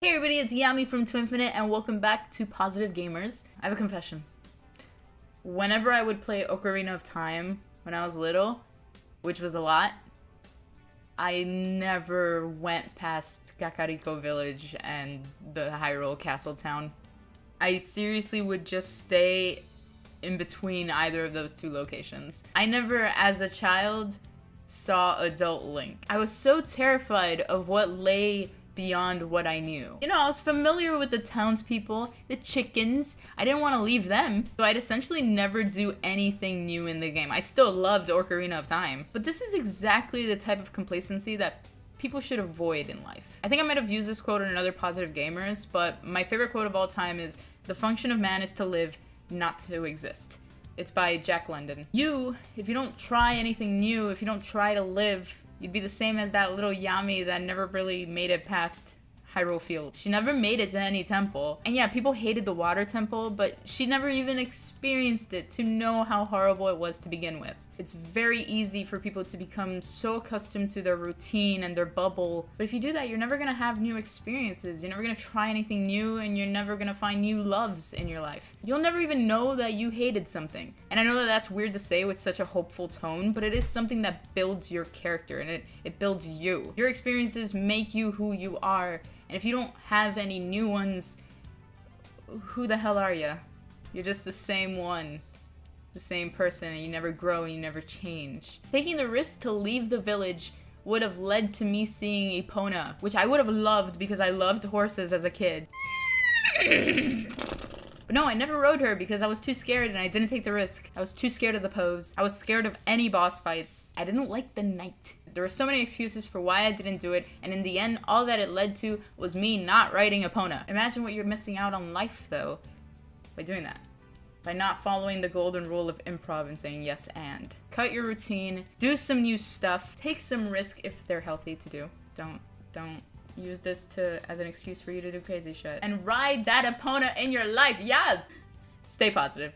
Hey everybody, it's Yami from Twinfinite and welcome back to Positive Gamers. I have a confession. Whenever I would play Ocarina of Time when I was little, which was a lot, I never went past Kakariko Village and the Hyrule Castle Town. I seriously would just stay in between either of those two locations. I never, as a child, saw adult Link. I was so terrified of what lay beyond what I knew. You know, I was familiar with the townspeople, the chickens. I didn't want to leave them, so I'd essentially never do anything new in the game. I still loved Ocarina of Time, but this is exactly the type of complacency that people should avoid in life. I think I might have used this quote in another Positive Gamers, but my favorite quote of all time is, "The function of man is to live, not to exist." It's by Jack London. If you don't try anything new, if you don't try to live, you'd be the same as that little Yami that never really made it past Hyrule Field. She never made it to any temple. And yeah, people hated the water temple, but she never even experienced it to know how horrible it was to begin with. It's very easy for people to become so accustomed to their routine and their bubble. But if you do that, you're never gonna have new experiences. You're never gonna try anything new, and you're never gonna find new loves in your life. You'll never even know that you hated something. And I know that that's weird to say with such a hopeful tone, but it is something that builds your character, and it builds you. Your experiences make you who you are. And if you don't have any new ones, who the hell are you? You're just the same one. The same person, and you never grow and you never change. Taking the risk to leave the village would have led to me seeing Epona, which I would have loved because I loved horses as a kid. But no, I never rode her because I was too scared and I didn't take the risk. I was too scared of the pose. I was scared of any boss fights. I didn't like the night. There were so many excuses for why I didn't do it, and in the end, all that it led to was me not riding Epona. Imagine what you're missing out on life, though, by doing that. By not following the golden rule of improv and saying yes and. Cut your routine, do some new stuff, take some risk if they're healthy to do. Don't use this as an excuse for you to do crazy shit. And ride that Epona in your life, yes! Stay positive.